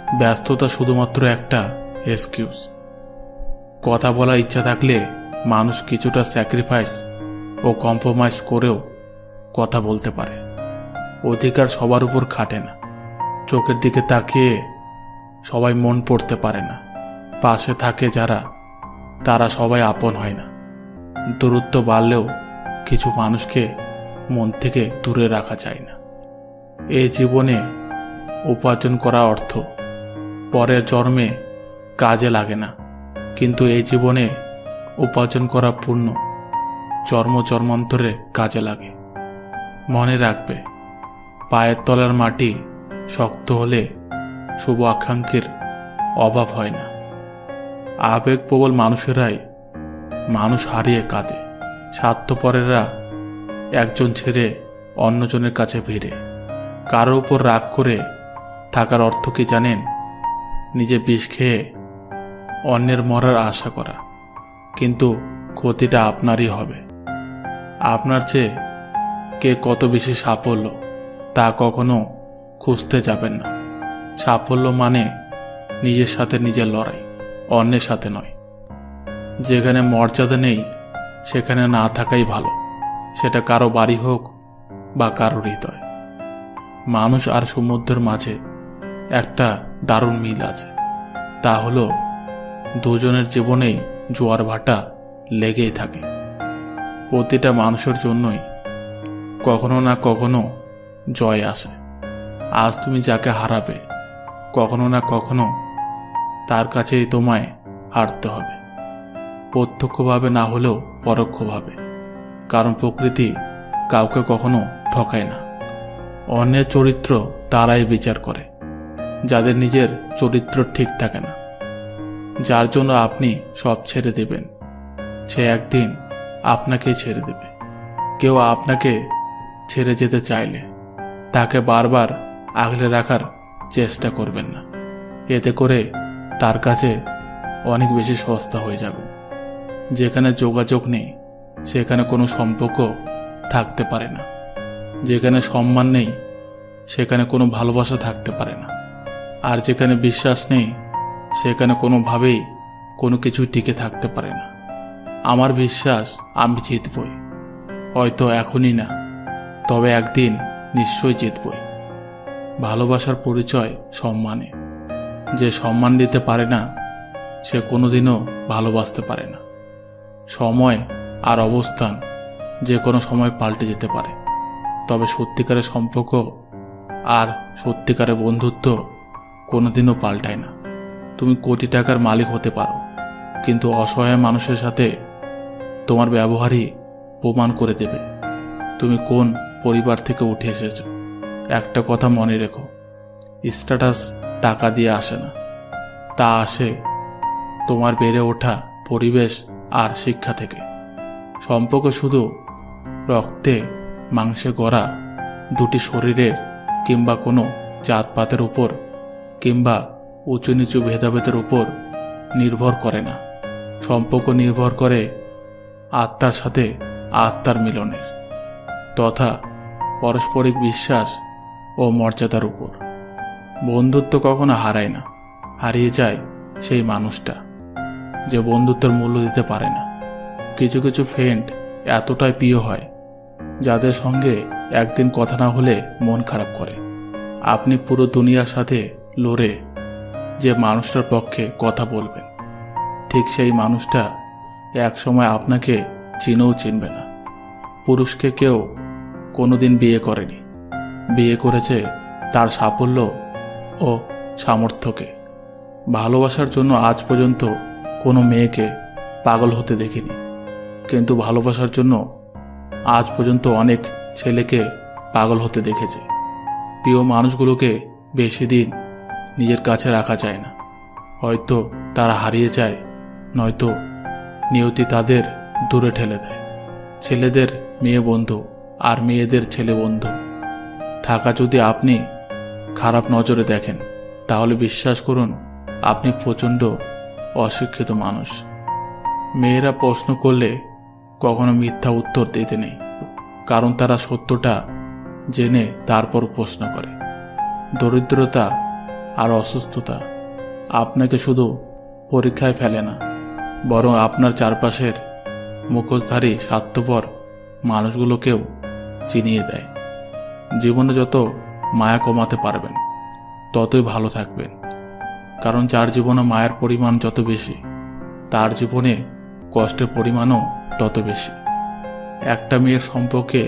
ব্যস্ততা শুধুমাত্র একটা এক্সকিউজ। কথা বলার ইচ্ছা থাকলে মানুষ কিছুটা স্যাক্রিফাইস ও কম্প্রোমাইজ করেও কথা বলতে পারে। অধিকার সবার উপর খাটে না। চোখের দিকে তাকিয়ে সবাই মন পড়তে পারে না। পাশে থাকে যারা, তারা সবাই আপন হয় না। দূরত্ব বাড়লেও কিছু মানুষকে মন থেকে দূরে রাখা যায় না। এই জীবনে উপার্জন করা অর্থ পরের জন্মে কাজে লাগে না, কিন্তু এই জীবনে উপার্জন করা পুণ্য জন্মান্তরে কাজে লাগে। মনে রাখবে, পায়ের তলার মাটি শক্ত হলে শুভ আকাঙ্ক্ষীর অভাব হয় না। আবেগপ্রবল মানুষেরাই মানুষ হারিয়ে কাঁদে। স্বার্থপরেরা একজন ছেড়ে অন্যজনের কাছে ভিড়ে। কারোর উপর রাগ করে থাকার অর্থ কি জানেন? নিজে বিষ খেয়ে অন্যের মরার আশা করা, কিন্তু ক্ষতিটা আপনারই হবে। আপনার চেয়ে কে কত বেশি সাফল্য তা কখনো খুঁজতে যাবেন না। সাফল্য মানে নিজের সাথে নিজের লড়াই, অন্যের সাথে নয়। যেখানে মর্যাদা নেই সেখানে না থাকাই ভালো, সেটা কারো বাড়ি হোক বা কারো হৃদয়। মানুষ আর সমুদ্রের মাঝে একটা দারুণ মিল আছে, তা হলো দুজনের জীবনেই জোয়ার ভাটা লেগেই থাকে। প্রতিটা মানুষের জন্যই কখনো না কখনো জয় আসে। আজ তুমি যাকে হারাবে, কখনো না কখনো তার কাছেই তোমায় হারতে হবে, প্রত্যক্ষভাবে না হলেও পরোক্ষভাবে। কারণ প্রকৃতি কাউকে কখনো ঠকায় না। অন্যের চরিত্র তারাই বিচার করে যাদের নিজের চরিত্র ঠিক থাকে না। যার জন্য আপনি সব ছেড়ে দেবেন, সে একদিন আপনাকেই ছেড়ে দেবে। কেউ আপনাকে ছেড়ে যেতে চাইলে তাকে বারবার আগলে রাখার চেষ্টা করবেন না। এতে করে তার কাছে অনেক বেশি সস্তা হয়ে যাবে। যেখানে যোগাযোগ নেই সেখানে কোনো সম্পর্ক থাকতে পারে না। যেখানে সম্মান নেই সেখানে কোনো ভালোবাসা থাকতে পারে না। আর যেখানে বিশ্বাস নেই সেখানে কোনোভাবেই কোনো কিছু টিকে থাকতে পারে না। আমার বিশ্বাস আমি জিতবই, হয়তো এখনই না, তবে একদিন নিশ্চয়ই জিতবই। ভালোবাসার পরিচয় সম্মানে। যে সম্মান দিতে পারে না সে কোনোদিনও ভালোবাসতে পারে না। সময় আর অবস্থান যে কোনো সময় পাল্টে যেতে পারে, তবে সত্যিকারের সম্পর্ক আর সত্যিকারের বন্ধুত্ব কোনোদিনও পাল্টায় না। তুমি কোটি টাকার মালিক হতে পারো, কিন্তু অসহায় মানুষের সাথে তোমার ব্যবহারই প্রমাণ করে দেবে তুমি কোন পরিবার থেকে উঠে এসেছো। একটা কথা মনে রেখো, স্ট্যাটাস টাকা দিয়ে আসে না, তা আসে তোমার বেড়ে ওঠা পরিবেশ আর শিক্ষা থেকে। সম্পর্ক শুধু রক্তে মাংসে গড়া দুটি শরীরের কিংবা কোনো জাতপাতের উপর কিংবা উঁচু নিচু ভেদাভেদের উপর নির্ভর করে না। সম্পর্ক নির্ভর করে আত্মার সাথে আত্মার মিলনের তথা পারস্পরিক বিশ্বাস ও মর্যাদার উপর। বন্ধুত্ব কখনো হারায় না, হারিয়ে যায় সেই মানুষটা যে বন্ধুত্বের মূল্য দিতে পারে না। কিছু কিছু ফ্রেন্ড এতটাই প্রিয় হয় যাদের সঙ্গে একদিন কথা না হলে মন খারাপ করে। আপনি পুরো দুনিয়ার সাথে লড়ে যে মানুষটার পক্ষে কথা বলবেন, ঠিক সেই মানুষটা এক সময় আপনাকে চিনেও চিনবে না। পুরুষকে কেউ কোনোদিন বিয়ে করেনি, বিয়ে করেছে তার সাফল্য ও সামর্থ্যকে। ভালোবাসার জন্য আজ পর্যন্ত কোনো মেয়েকে পাগল হতে দেখিনি, কিন্তু ভালোবাসার জন্য আজ পর্যন্ত অনেক ছেলেকে পাগল হতে দেখেছে। প্রিয় মানুষগুলোকে বেশি দিন নিজের কাছে রাখা যায় না, হয়তো তারা হারিয়ে যায়, নয়তো নিয়তি তাদের দূরে ঠেলে দেয়। ছেলেদের মেয়ে বন্ধু আর মেয়েদের ছেলে বন্ধু থাকা যদি আপনি খারাপ নজরে দেখেন, তাহলে বিশ্বাস করুন আপনি প্রচণ্ড অশিক্ষিত মানুষ। মেয়েরা প্রশ্ন করলে কখনো মিথ্যা উত্তর দিতে নেই, কারণ তারা সত্যটা জেনে তারপর প্রশ্ন করে। দরিদ্রতা আর অসুস্থতা আপনাকে শুধু পরীক্ষায় ফেলে না, বরং আপনার চারপাশের মুখোশধারী স্বার্থপর মানুষগুলোকেও চিনিয়ে দেয়। জীবনে যত মায়া কমাতে পারবেন ততই ভালো থাকবেন, কারণ যার জীবনে মায়ের পরিমাণ যত বেশি তার জীবনে কষ্টের পরিমাণও তত বেশি। একটা মেয়ের সম্পর্কে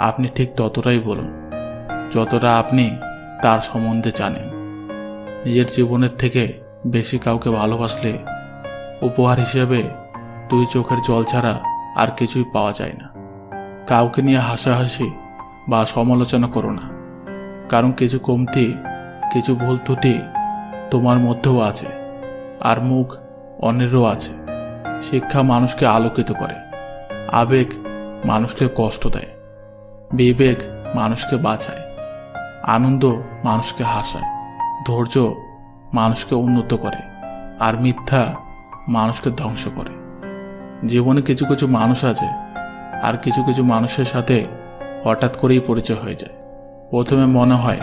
আপনি ঠিক ততটাই বলুন যতটা আপনি তার সম্বন্ধে জানেন। নিজের জীবনের থেকে বেশি কাউকে ভালোবাসলে উপহার হিসেবে 2 চোখের জল ছাড়া আর কিছুই পাওয়া যায় না। কাউকে নিয়ে হাসাহাসি বা সমালোচনা করো না, কারণ কিছু কমতি, কিছু ভুল ত্রুটি তোমার মধ্যেও আছে, আর মুখ অন্যেরও আছে। শিক্ষা মানুষকে আলোকিত করে, আবেগ মানুষকে কষ্ট দেয়, বিবেক মানুষকে বাঁচায়, আনন্দ মানুষকে হাসায়, ধৈর্য মানুষকে উন্নত করে, আর মিথ্যা মানুষকে ধ্বংস করে। জীবনে কিছু কিছু মানুষ আছে, আর কিছু কিছু মানুষের সাথে হঠাৎ করেই পরিচয় হয়ে যায়। প্রথমে মনে হয়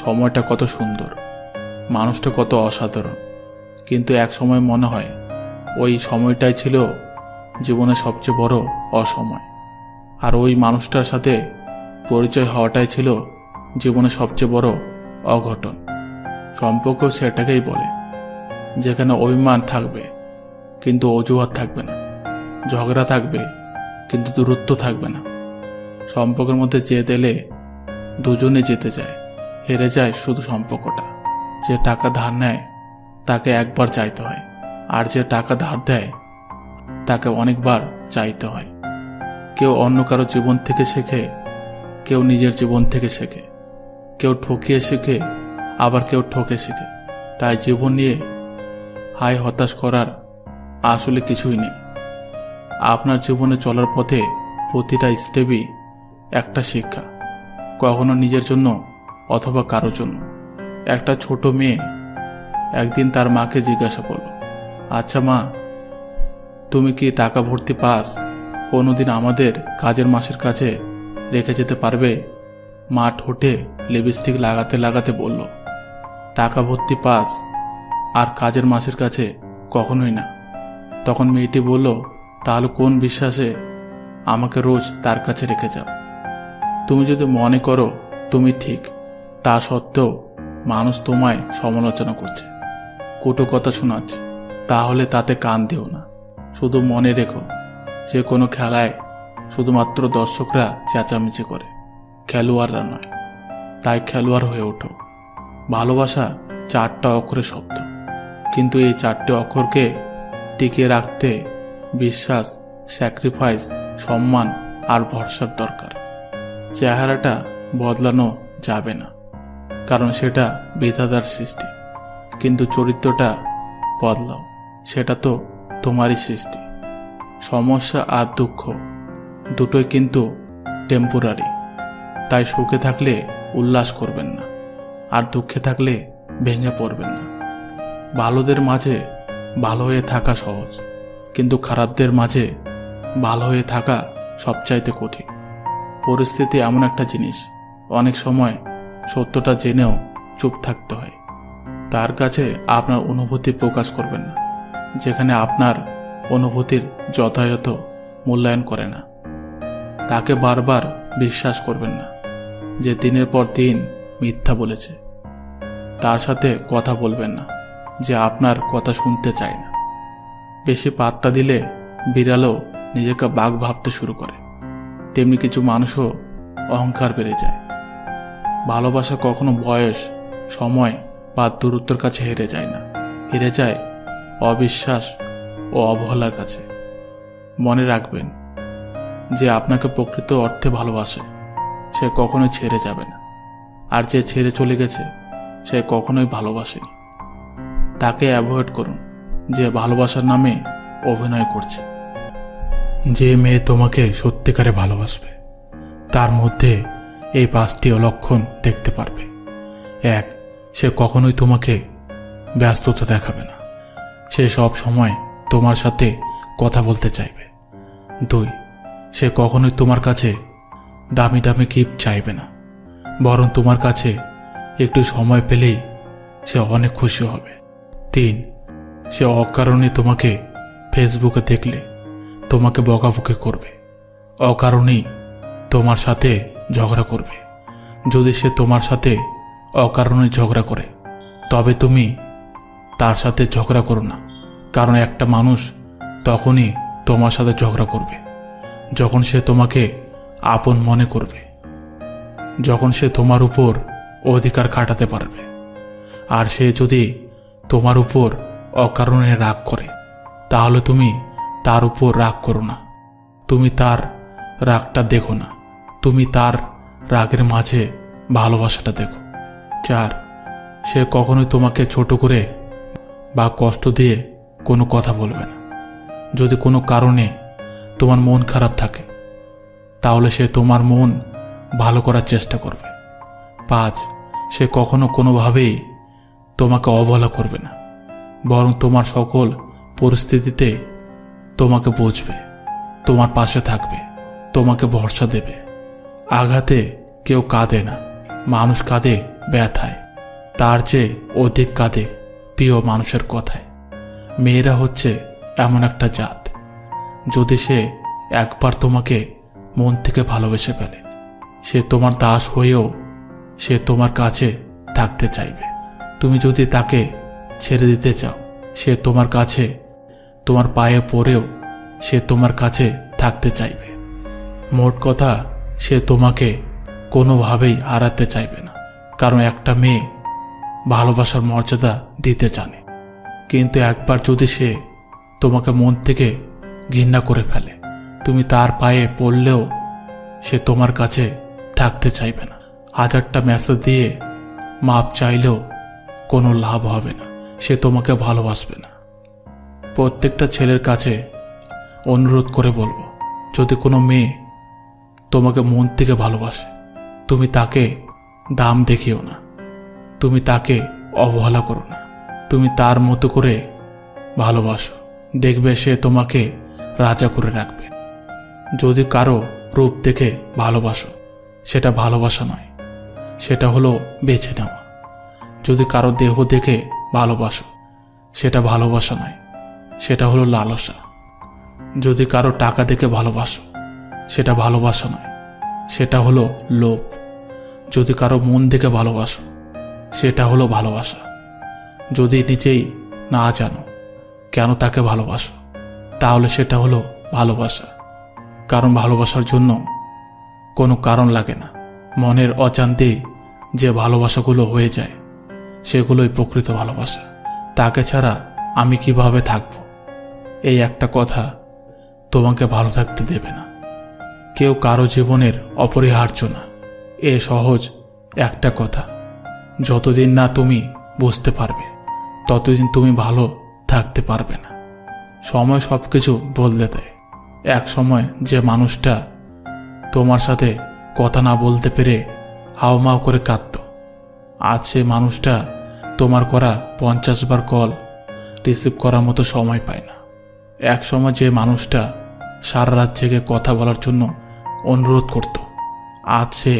সময়টা কত সুন্দর, মানুষটা কত অসাধারণ, কিন্তু এক সময় মনে হয় ওই সময়টাই ছিল জীবনের সবচেয়ে বড় অসময়, আর ওই মানুষটার সাথে পরিচয় হওয়াটাই ছিল জীবনের সবচেয়ে বড় অঘটন। সম্পর্ক সেটাকেই বলে যেখানে অভিমান থাকবে কিন্তু অজুহাত থাকবে না, ঝগড়া থাকবে কিন্তু দূরত্ব থাকবে না। সম্পর্কের মধ্যে জেদ এলে দুজনে যেতে যায়, হেরে যায় শুধু সম্পর্কটা। যে টাকা ধার নেয় তাকে একবার চাইতে হয়, আর যে টাকা ধার দেয় তাকে অনেকবার চাইতে হয়। কেউ অন্য কারো জীবন থেকে শেখে, কেউ নিজের জীবন থেকে শেখে, কেউ ঠকিয়ে শেখে, আবার কেউ ঠকে শেখে। তাই জীবন নিয়ে হাই হতাশ করার আসলে কিছুই নেই। আপনার জীবনে চলার পথে প্রতিটা স্টেপই একটা শিক্ষা, কখনো নিজের জন্য অথবা কারোর জন্য। একটা ছোট মেয়ে একদিন তার মাকে জিজ্ঞাসা করল, আচ্ছা মা, তুমি কি টাকা ভর্তি পাস কোনোদিন আমাদের কাজের মাসের কাছে রেখে যেতে পারবে? মা ঠোঁটে লিপস্টিক লাগাতে লাগাতে বলল, টাকা ভর্তি পাস আর কাজের মাসের কাছে কখনোই না। তখন মেয়েটি বলল, তাহলে কোন বিশ্বাসে আমাকে রোজ তার কাছে রেখে যাও? তুমি যদি মনে করো তুমি ঠিক, তা সত্ত্বেও মানুষ তোমায় সমালোচনা করছে, কটু কথা শোনাচ্ছে, তাহলে তাতে কান দিও না। শুধু মনে রেখো, যে কোনো খেলায় শুধুমাত্র দর্শকরা চেঁচামেচি করে, খেলোয়াড়রা নয়। তাই খেলোয়াড় হয়ে ওঠো। ভালোবাসা 4টা অক্ষরের শব্দ, কিন্তু এই 4টে অক্ষরকে টিকিয়ে রাখতে বিশ্বাস, স্যাক্রিফাইস, সম্মান আর ভরসার দরকার। চেহারাটা বদলানো যাবে না, কারণ সেটা বিধাতার সৃষ্টি, কিন্তু চরিত্রটা বদলাও, সেটা তো তোমারই সৃষ্টি। সমস্যা আর দুঃখ দুটোই কিন্তু টেম্পোরারি, তাই সুখে থাকলে উল্লাস করবেন না, আর দুঃখে থাকলে ভেঙে পড়বেন না। ভালোদের মাঝে ভালো হয়ে থাকা সহজ, কিন্তু খারাপদের মাঝে ভালো হয়ে থাকা সবচাইতে কঠিন। পরিস্থিতি এমন একটা জিনিস, অনেক সময় সত্যটা জেনেও চুপ থাকতে হয়। তার কাছে আপনার অনুভূতি প্রকাশ করবেন না যেখানে আপনার অনুভূতির যথাযথ মূল্যায়ন করে না। তাকে বারবার বিশ্বাস করবেন না যে দিনের পর দিন মিথ্যা বলেছে। তার সাথে কথা বলবেন না যে আপনার কথা শুনতে চায় না। বেশি পাত্তা দিলে বিড়ালও নিজেকে বাঘ ভাবতে শুরু করে, তেমনি কিছু মানুষও অহংকার বেড়ে যায়। ভালোবাসা কখনো বয়স, সময় বা দূরত্বের কাছে হেরে যায় না, হেরে যায় অবিশ্বাস ও অবহেলার কাছে। মনে রাখবেন, যে আপনাকে প্রকৃত অর্থে ভালোবাসে সে কখনোই ছেড়ে যাবে না, আর যে ছেড়ে চলে গেছে সে কখনোই ভালোবাসেনি। তাকে অ্যাভয়েড করুন যে ভালোবাসার নামে অভিনয় করছে। যে মেয়ে তোমাকে সত্যিকারে ভালোবাসবে তার মধ্যে এই 5টি লক্ষণ দেখতে পারবে। 1, সে কখনোই তোমাকে ব্যস্ততা দেখাবে না, সে সব সময় তোমার সাথে কথা বলতে চাইবে। 2, সে কখনোই তোমার কাছে দামি দামি গিফট চাইবে না, বরং তোমার কাছে একটু সময় পেলেই সে অনেক খুশি হবে। 3, সে অকারণে তোমাকে ফেসবুকে দেখলে তোমাকে বকাবকি করবে, অকারণেই তোমার সাথে ঝগড়া করবে। যদি সে তোমার সাথে অকারণে ঝগড়া করে তবে তুমি তার সাথে ঝগড়া করো না, কারণ একটা মানুষ তখনই তোমার সাথে ঝগড়া করবে যখন সে তোমাকে আপন মনে করবে, যখন সে তোমার উপর অধিকার খাটাতে পারবে। আর সে যদি তোমার উপর অকারণে রাগ করে তাহলে তুমি তার উপর রাগ করো না, তুমি তার রাগটা দেখো না, তুমি তার রাগের মাঝে ভালোবাসাটা দেখো। 4, সে কখনোই তোমাকে ছোট করে বা কষ্ট দিয়ে কোনো কথা বলবে না। যদি কোনো কারণে তোমার মন খারাপ থাকে তাহলে সে তোমার মন ভালো করার চেষ্টা করবে। 5, সে কখনো কোনোভাবেই তোমাকে অবহেলা করবে না, বরং তোমার সকল পরিস্থিতিতে তোমাকে বুঝবে, তোমার পাশে থাকবে, তোমাকে ভরসা দেবে। আঘাতে কেউ কাঁদে না, মানুষ কাঁদে ব্যথায়, তার চেয়ে অধিক কাঁদে প্রিয় মানুষের কথায়। মেয়েরা হচ্ছে এমন একটা জাত, যদি সে একবার তোমাকে মন থেকে ভালোবেসে ফেলে সে তোমার দাস হয়েও সে তোমার কাছে থাকতে চাইবে। তুমি যদি তাকে ছেড়ে দিতে চাও সে তোমার কাছে, তোমার পায়ে পড়েও সে তোমার কাছে থাকতে চাইবে। মোট কথা, সে তোমাকে কোনোভাবেই হারাতে চাইবে না, কারণ একটা মেয়ে ভালোবাসার মর্যাদা দিতে জানে। কিন্তু একবার যদি সে তোমাকে মন থেকে ঘৃণা করে ফেলে তুমি তার পায়ে পড়লেও সে তোমার কাছে থাকতে চাইবে না। 1000টা মেসেজ দিয়ে মাপ চাইলেও কোনো লাভ হবে না, সে তোমাকে ভালোবাসবে না। প্রত্যেকটা ছেলের কাছে অনুরোধ করে বলবো, যদি কোনো মেয়ে তোমাকে মন থেকে ভালোবাসে তুমি তাকে দাম দেখিও না, তুমি তাকে অবহেলা করো না, তুমি তার মতো করে ভালোবাসো, দেখবে সে তোমাকে রাজা করে রাখবে। যদি কারো রূপ দেখে ভালোবাসো সেটা ভালোবাসা নয়, সেটা হলো বেছে নেওয়া। যদি কারো দেহ দেখে ভালোবাসো সেটা ভালোবাসা নয়, সেটা হলো লালসা। যদি কারো টাকা দেখে ভালোবাসো সেটা ভালোবাসা নয়, সেটা হলো লোভ। যদি কারো মন দেখে ভালোবাসো সেটা হলো ভালোবাসা। যদি নিজেই না জানো কেন তাকে ভালোবাসো তাহলে সেটা হলো ভালোবাসা, কারণ ভালোবাসার জন্য কোনো কারণ লাগে না। মনের অজান্তেই যে ভালোবাসাগুলো হয়ে যায় সেগুলোই প্রকৃত ভালোবাসা। তাকে ছাড়া আমি কিভাবে থাকব, এই একটা কথা তোমাকে ভালো থাকতে দেবে না। কেউ কারো জীবনের অপরিহার্য না, এ সহজ একটা কথা। যতদিন না তুমি বুঝতে পারবে ততদিন তুমি ভালো থাকতে পারবে না। সময় সব কিছু বদলে দেয়। এক সময় যে মানুষটা তোমার সাথে কথা না বলতে পেরে হাউমাউ করে কাঁদত, আজ সেই মানুষটা তোমার করা 50 বার কল রিসিভ করার মতো সময় পায় না। এক সময় যে মানুষটা সারা রাত জেগে কথা বলার জন্য অনুরোধ করত, আজ সে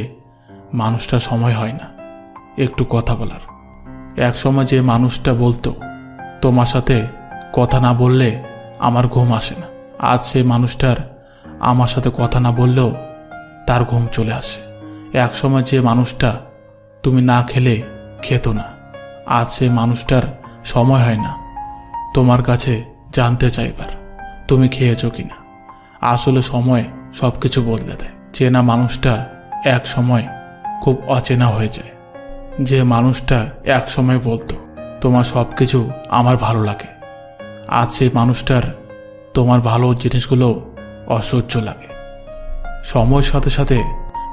মানুষটা সময় হয় না একটু কথা বলার। এক সময় যে মানুষটা বলতো তোমার সাথে কথা না বললে আমার ঘুম আসে না, আজ সেই মানুষটার আমার সাথে কথা না বললেও তার ঘুম চলে আসে। এক সময় যে মানুষটা তুমি না খেলে খেত না, আজ সেই মানুষটার সময় হয় না তোমার কাছে জানতে চাইবার তুমি খেয়েছো কিনা। আসলে সময় সব কিছু বদলে দেয়। চেনা মানুষটা এক সময় খুব অচেনা হয়ে যায়। যে মানুষটা এক সময় বলতো তোমার সব কিছু আমার ভালো লাগে, আজ সেই মানুষটার তোমার ভালো জিনিসগুলো অসহ্য লাগে। সময়ের সাথে সাথে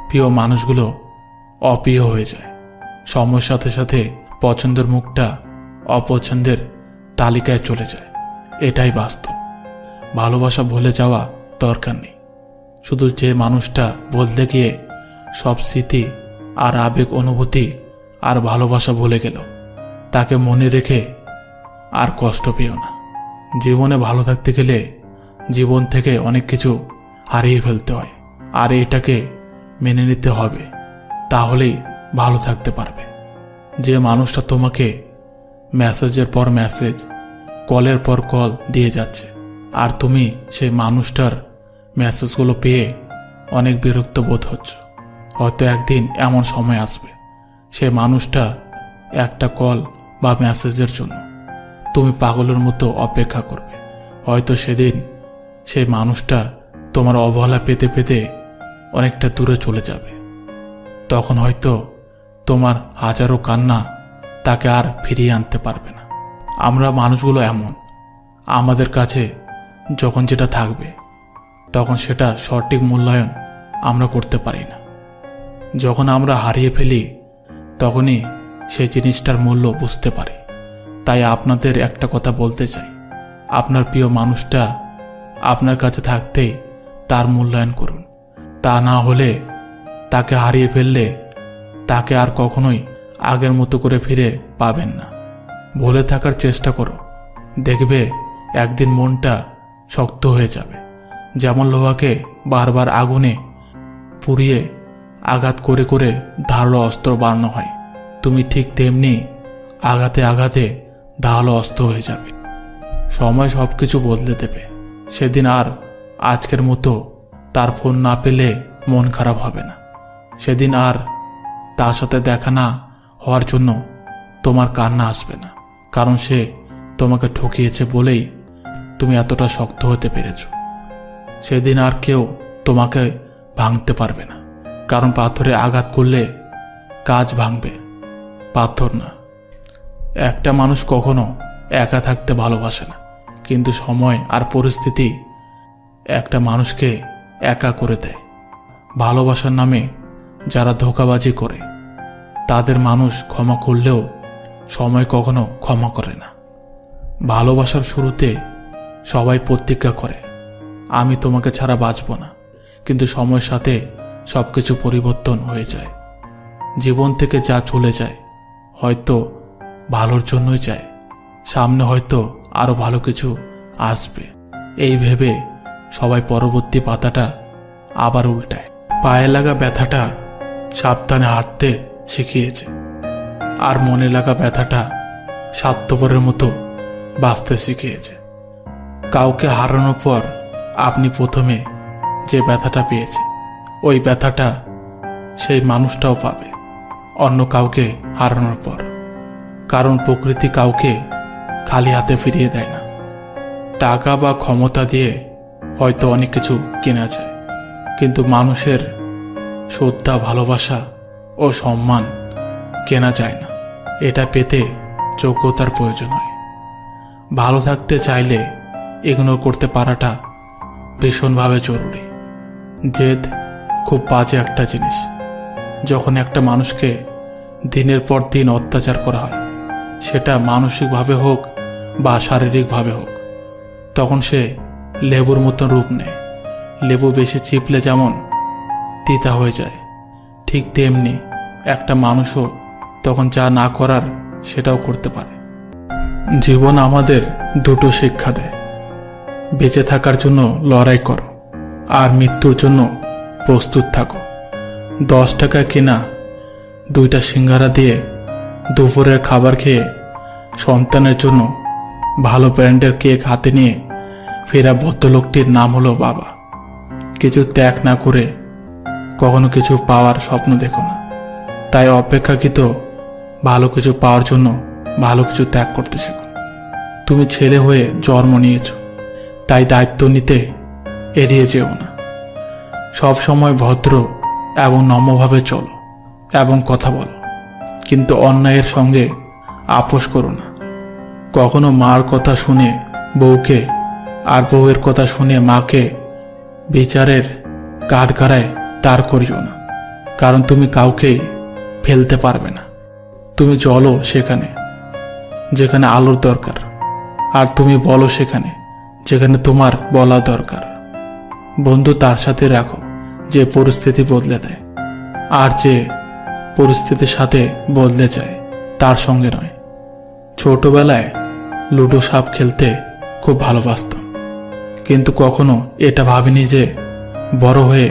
প্রিয় মানুষগুলো অপ্রিয় হয়ে যায়। সময়ের সাথে সাথে পছন্দের মুখটা অপছন্দের তালিকায় চলে যায়, এটাই বাস্তব। ভালোবাসা ভুলে যাওয়া দরকার নেই, শুধু যে মানুষটা বলতে গিয়ে সব স্মৃতি আর আবেগ অনুভূতি আর ভালোবাসা ভুলে গেল তাকে মনে রেখে আর কষ্ট পেও না। জীবনে ভালো থাকতে গেলে জীবন থেকে অনেক কিছু হারিয়ে ফেলতে হয়, আর এটাকে মেনে নিতে হবে, তাহলেই ভালো থাকতে পারবে। যে মানুষটা তোমাকে মেসেজের পর মেসেজ, কলের পর কল দিয়ে যাচ্ছে, আর তুমি সেই মানুষটার মেসেজগুলো পেয়ে অনেক বিরক্ত বোধ হচ্ছ। হয়তো একদিন এমন সময় আসবে সেই মানুষটা একটা কল বা মেসেজের জন্য তুমি পাগলের মতো অপেক্ষা করবে। হয়তো সেদিন সেই মানুষটা তোমার অবহেলা পেতে পেতে অনেকটা দূরে চলে যাবে। তখন হয়তো তোমার হাজারো কান্না তাকে আর ফিরিয়ে আনতে পারবে না। আমরা মানুষগুলো এমন, আমাদের কাছে যখন যেটা থাকবে তখন সেটা সঠিক মূল্যায়ন আমরা করতে পারি না। যখন আমরা হারিয়ে ফেলি তখনই সেই জিনিসটার মূল্য বুঝতে পারি। তাই আপনাদের একটা কথা বলতে চাই, আপনার প্রিয় মানুষটা আপনার কাছে থাকতেই তার মূল্যায়ন করুন। তা না হলে তাকে হারিয়ে ফেললে তাকে আর কখনোই আগের মতো করে ফিরে পাবেন না। ভুলে থাকার চেষ্টা করো, দেখবে একদিন মনটা শক্ত হয়ে যাবে। যেমন লোহাকে বারবার আগুনে পুড়িয়ে আঘাত করে করে ধারালো অস্ত্র বানানো হয়, তুমি ঠিক তেমনি আঘাতে আঘাতে ধারালো অস্ত্র হয়ে যাবে। সময় সবকিছু বদলে দেবে। সেদিন আর আজকের মতো তার ফোন না পেলে মন খারাপ হবে না। সেদিন আর তার সাথে দেখা না হওয়ার জন্য তোমার কান্না আসবে না, কারণ সে তোমাকে ঠকিয়েছে বলেই তুমি এতটা শক্ত হতে পেরেছ। সেদিন আর কেউ তোমাকে ভাঙতে পারবে না, কারণ পাথরে আঘাত করলে কাজ ভাঙবে, পাথর না। একটা মানুষ কখনো একা থাকতে ভালোবাসে না, কিন্তু সময় আর পরিস্থিতি একটা মানুষকে একা করে দেয়। ভালোবাসার নামে যারা ধোঁকাবাজি করে তাদের মানুষ ক্ষমা করলেও সময় কখনো ক্ষমা করে না। ভালোবাসার শুরুতে সবাই প্রতিজ্ঞা করে আমি তোমাকে ছাড়া বাঁচব না, কিন্তু সময়ের সাথে সবকিছু পরিবর্তন হয়ে যায়। জীবন থেকে যা চলে যায় হয়তো ভালোর জন্যই যায়, সামনে হয়তো আরো ভালো কিছু আসবে, এই ভেবে সবাই পরবর্তী পাতাটা আবার উল্টায়। পায়ে লাগা ব্যথাটা সাবধানে হাঁটতে শিখিয়েছে, আর মনে লাগা ব্যথাটা স্বার্থপরের মতো বাঁচতে শিখিয়েছে। কাউকে হারানোর পর আপনি প্রথমে যে ব্যথাটা পেয়েছেন ওই ব্যথাটা সেই মানুষটাও পাবে অন্য কাউকে হারানোর পর, কারণ প্রকৃতি কাউকে খালি হাতে ফিরিয়ে দেয় না। টাকা বা ক্ষমতা দিয়ে হয়তো অনেক কিছু কেনা যায়, কিন্তু মানুষের শ্রদ্ধা, ভালোবাসা ও সম্মান কেনা যায় না। এটা পেতে যোগ্যতার প্রয়োজন হয়। ভালো থাকতে চাইলে ইগনোর করতে পারাটা ভীষণভাবে জরুরি। জেদ খুব বাজে একটা জিনিস। যখন একটা মানুষকে দিনের পর দিন অত্যাচার করা হয়, সেটা মানসিকভাবে হোক বা শারীরিকভাবে হোক, তখন সে লেবুর মতন রূপ নেয়। লেবু বেশি চিপলে যেমন তিতা হয়ে যায়, ঠিক তেমনি একটা মানুষও তখন যা না করার সেটাও করতে পারে। জীবন আমাদের দুটো শিক্ষা দেয়, বেঁচে থাকার জন্য লড়াই করো আর মৃত্যুর জন্য প্রস্তুত থাকো। 10 টাকায় কেনা 2টা সিঙ্গারা দিয়ে দুপুরের খাবার খেয়ে সন্তানের জন্য ভালো ব্র্যান্ডের কেক হাতে নিয়ে ফেরা ভদ্রলোকটির নাম হলো বাবা। কিছু ত্যাগ না করে কখনো কিছু পাওয়ার স্বপ্ন দেখো না। তাই অপেক্ষাকৃত ভালো কিছু পাওয়ার জন্য ভালো কিছু ত্যাগ করতে শেখো। তুমি ছেলে হয়ে জন্ম নিয়েছ, তাই দায়িত্ব নিতে এড়িয়ে যেও না। সব সময় ভদ্র এবং নম্রভাবে চলো এবং কথা বলো, কিন্তু অন্যায়ের সঙ্গে আপোষ করো না। কখনো মার কথা শুনে বউকে আর বউয়ের কথা শুনে মাকে বিচারের কাঠগড়ায় দাঁড় করিও না, কারণ তুমি কাউকে ফেলতে পারবে না। তুমি চলো সেখানে যেখানে আলোর দরকার, আর তুমি বলো সেখানে যেখানে তোমার বলা দরকার। বন্ধু তার সাথে রাখো যে পরিস্থিতি বদলে দেয়, আর যে পরিস্থিতির সাথে বদলে যায় তার সঙ্গে নয়। ছোটবেলায় লুডো সাপ খেলতে খুব ভালোবাসতাম, কিন্তু কখনো এটা ভাবিনি যে বড় হয়ে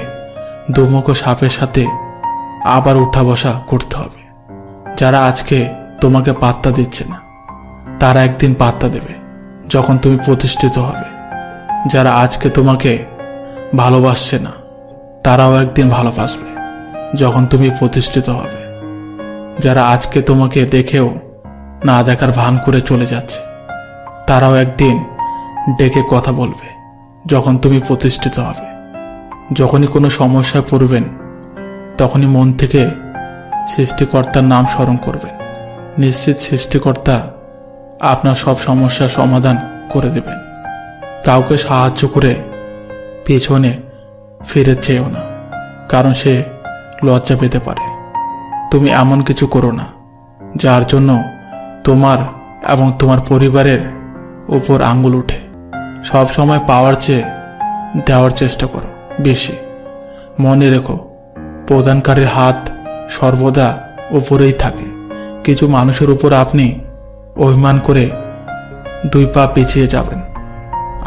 দুমুখো সাপের সাথে আবার উঠা বসা করতে হবে। যারা আজকে তোমাকে পাত্তা দিচ্ছে না তারা একদিন পাত্তা দেবে যখন তুমি প্রতিষ্ঠিত হবে। যারা আজকে তোমাকে ভালোবাসছে না, তারাও একদিন ভালোবাসবে যখন তুমি প্রতিষ্ঠিত হবে। যারা আজকে তোমাকে দেখেও না দেখার ভান করে চলে যাচ্ছে, তারাও একদিন ডেকে কথা বলবে যখন তুমি প্রতিষ্ঠিত হবে। যখনই কোনো সমস্যায় পড়বেন, তখনই মন থেকে সৃষ্টিকর্তার নাম স্মরণ করবেন। নিশ্চিত সৃষ্টিকর্তা আপনার সব সমস্যার সমাধান করে দেবেন। কাউকে সাহায্য করে পেছনে ফিরে চেয়েও না, কারণ সে লজ্জা পেতে পারে। তুমি এমন কিছু করো না যার জন্য তোমার এবং তোমার পরিবারের উপর আঙ্গুল উঠে। সব সময় পাওয়ার চেয়ে দেওয়ার চেষ্টা করো বেশি। মনে রেখো, প্রদানকারীর হাত সর্বদা উপরেই থাকে। কিছু মানুষের উপর আপনি অভিমান করে 2 পা পিছিয়ে যাবেন,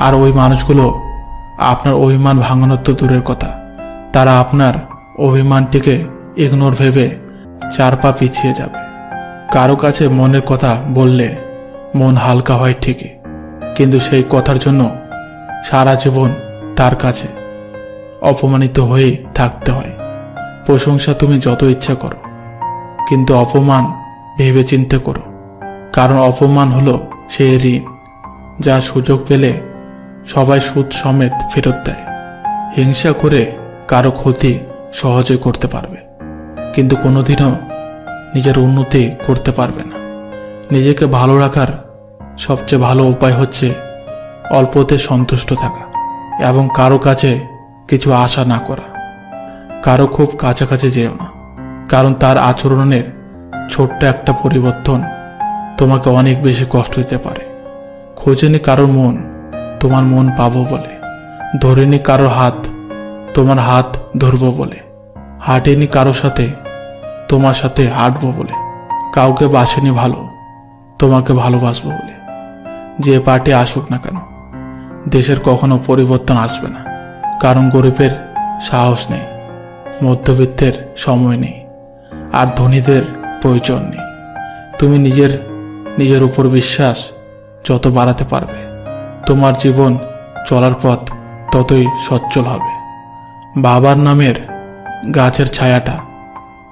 আর ওই মানুষগুলো আপনার অভিমান ভাঙানোর তো দূরের কথা, তারা আপনার অভিমানটিকে ইগনোর ভেবে 4 পা পিছিয়ে যাবে। কারো কাছে মনের কথা বললে মন হালকা হয় ঠিকই, কিন্তু সেই কথার জন্য সারা জীবন তার কাছে অপমানিত হয়ে থাকতে হয়। প্রশংসা তুমি যত ইচ্ছা করো, কিন্তু অপমান ভেবে চিন্তে করো, কারণ অপমান হলো সেই ঋণ যা সুযোগ পেলে সবাই সুদ সমেত ফেরত দেয়। হিংসা করে কারো ক্ষতি সহজে করতে পারবে, কিন্তু কোনোদিনও নিজের উন্নতি করতে পারবে না। নিজেকে ভালো রাখার সবচেয়ে ভালো উপায় হচ্ছে অল্পতে সন্তুষ্ট থাকা এবং কারো কাছে কিছু আশা না করা। কারো খুব কাছাকাছি যেও না, কারণ তার আচরণের ছোট্ট একটা পরিবর্তন তোমাকে অনেক বেশি কষ্ট দিতে পারে। খোঁজেনি কারোর মন তোমার মন পাবো বলে, ধরেনি কারোর হাত তোমার হাত ধরবো বলে, হাঁটেনি কারো সাথে তোমার সাথে হাঁটবো বলে, কাউকে বাসেনি ভালো তোমাকে ভালোবাসবো বলে। যে পার্টি আসুক না কেন, দেশের কখনো পরিবর্তন আসবে না, কারণ গরিবের সাহস নেই, মধ্যবিত্তের সময় নেই, আর ধনীদের প্রয়োজন নেই। তুমি নিজের উপর বিশ্বাস যত বাড়াতে পারবে, তোমার জীবন চলার পথ ততই সচ্ছল হবে। বাবার নামের গাছের ছায়াটা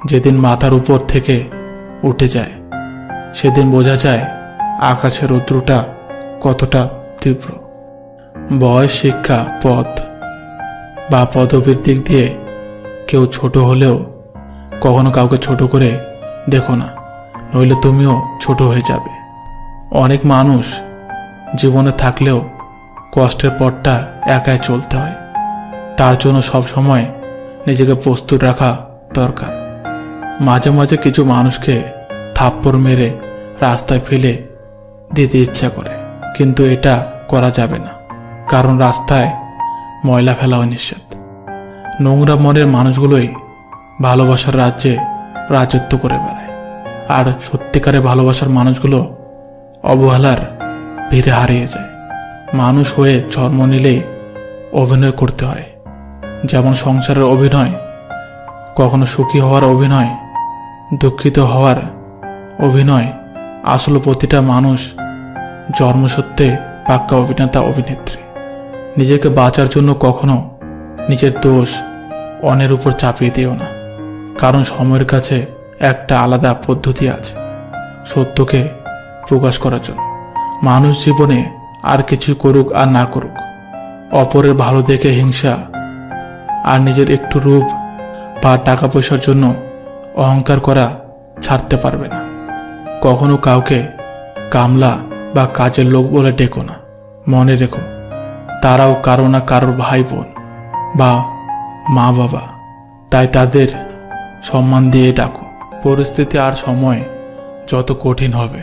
যেদিন মাথার উপর থেকে উঠে যায়, সেদিন বোঝা যায় আকাশের রৌদ্রটা কতটা তীব্র। বয়স, শিক্ষা, পদ বা পদবীর দিক দিয়ে কেউ ছোট হলেও কখনো কাউকে ছোট করে দেখো না, নইলে তুমিও ছোট হয়ে যাবে। অনেক মানুষ জীবনে থাকলেও কষ্টের পথটা একাই চলতে হয়, তার জন্য সব সময় নিজেকে প্রস্তুত রাখা দরকার। মাঝে মাঝে কিছু মানুষকে থাপ্পড় মেরে রাস্তায় ফেলে দিতে ইচ্ছা করে, কিন্তু এটা করা যাবে না, কারণ রাস্তায় ময়লা ফেলাও নিষেধ। নোংরা মনের মানুষগুলোই ভালোবাসার রাজ্যে রাজত্ব করে বেড়ায়, আর সত্যিকারে ভালোবাসার মানুষগুলো অবহেলার ভিড়ে হারিয়ে যায়। মানুষ হয়ে জন্ম নিলেই অভিনয় করতে হয়, যেমন সংসারের অভিনয়, কখনো সুখী হওয়ার অভিনয়, দুঃখিত হওয়ার অভিনয়। আসলে প্রতিটা মানুষ জন্মসত্ত্বে পাক্কা অভিনেতা অভিনেত্রী। নিজেকে বাঁচার জন্য কখনো নিজের দোষ অন্যের উপর চাপিয়ে দিও না, কারণ সময়ের কাছে একটা আলাদা পদ্ধতি আছে সত্যকে প্রকাশ করার জন্য। মানুষ জীবনে আর কিছু করুক আর না করুক, অপরের ভালো দেখে হিংসা আর নিজের একটু রূপ বা টাকা পয়সার জন্য অহংকার করা ছাড়তে পারবে না। কখনো কাউকে কামলা বা কাজের লোক বলে ডেকো না। মনে রেখো, তারাও কারো না কারোর ভাই বোন বা মা বাবা, তাই তাদের সম্মান দিয়ে ডাকো। পরিস্থিতি আর সময় যত কঠিন হবে,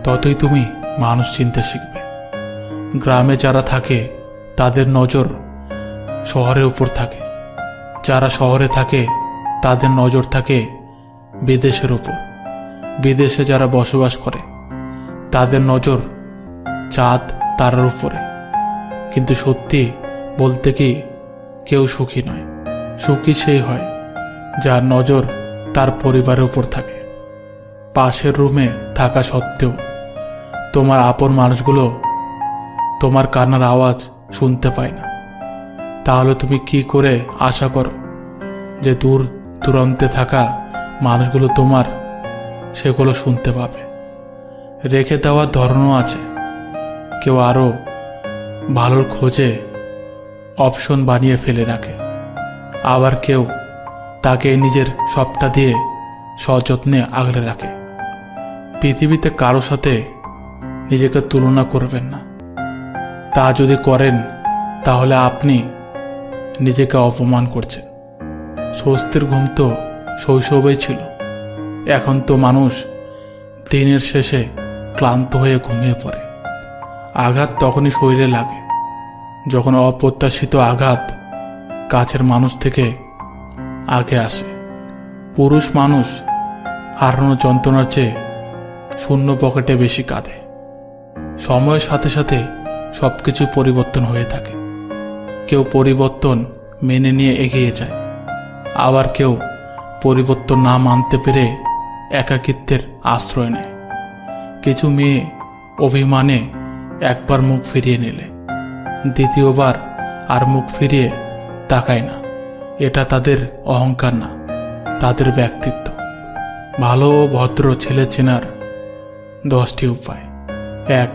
ততই তুমি মানুষ চিনতে শিখবে। গ্রামে যারা থাকে তাদের নজর শহরের উপর থাকে, যারা শহরে থাকে তাদের নজর থাকে বিদেশের উপর, বিদেশে যারা বসবাস করে তাদের নজর চাঁদ তারার উপরে। কিন্তু সত্যি বলতে কি, কেউ সুখী নয়। সুখী সেই হয় যার নজর তার পরিবারের উপর থাকে। পাশের রুমে থাকা সত্ত্বেও তোমার আপন মানুষগুলো তোমার কান্নার আওয়াজ শুনতে পায় না, তাহলে তুমি কি করে আশা করো যে দূর দূরান্তে থাকা মানুষগুলো তোমার সেগুলো শুনতে পাবে? রেখে দেওয়ার ধরনও আছে। কেউ আরও ভালোর খোঁজে অপশন বানিয়ে ফেলে রাখে, আবার কেউ তাকে নিজের সবটা দিয়ে সযত্নে আগলে রাখে। পৃথিবীতে কারো সাথে নিজেকে তুলনা করবেন না। তা যদি করেন তাহলে আপনি নিজেকে অপমান করছেন। স্বস্তির ঘুম তো শৈশবেই ছিল, এখন তো মানুষ দিনের শেষে ক্লান্ত হয়ে ঘুমিয়ে পড়ে। আঘাত তখনই শরীরে লাগে যখন অপ্রত্যাশিত আঘাত কাছের মানুষ থেকে আগে আসে। পুরুষ মানুষ হারানো যন্ত্রণার চেয়ে শূন্য পকেটে বেশি কাঁদে। সময়ের সাথে সাথে সবকিছু পরিবর্তন হয়ে থাকে। কেউ পরিবর্তন মেনে নিয়ে এগিয়ে যায়, আবার কেউ পরিবর্তন না মানতে পেরে একাকিত্বের আশ্রয় নেয়। কিছু মেয়ে অভিমানে একবার মুখ ফিরিয়ে নিলে দ্বিতীয়বার আর মুখ ফিরিয়ে তাকায় না। এটা তাদের অহংকার না, তাদের ব্যক্তিত্ব। ভালো ও ভদ্র ছেলে চেনার 10টি উপায়। 1.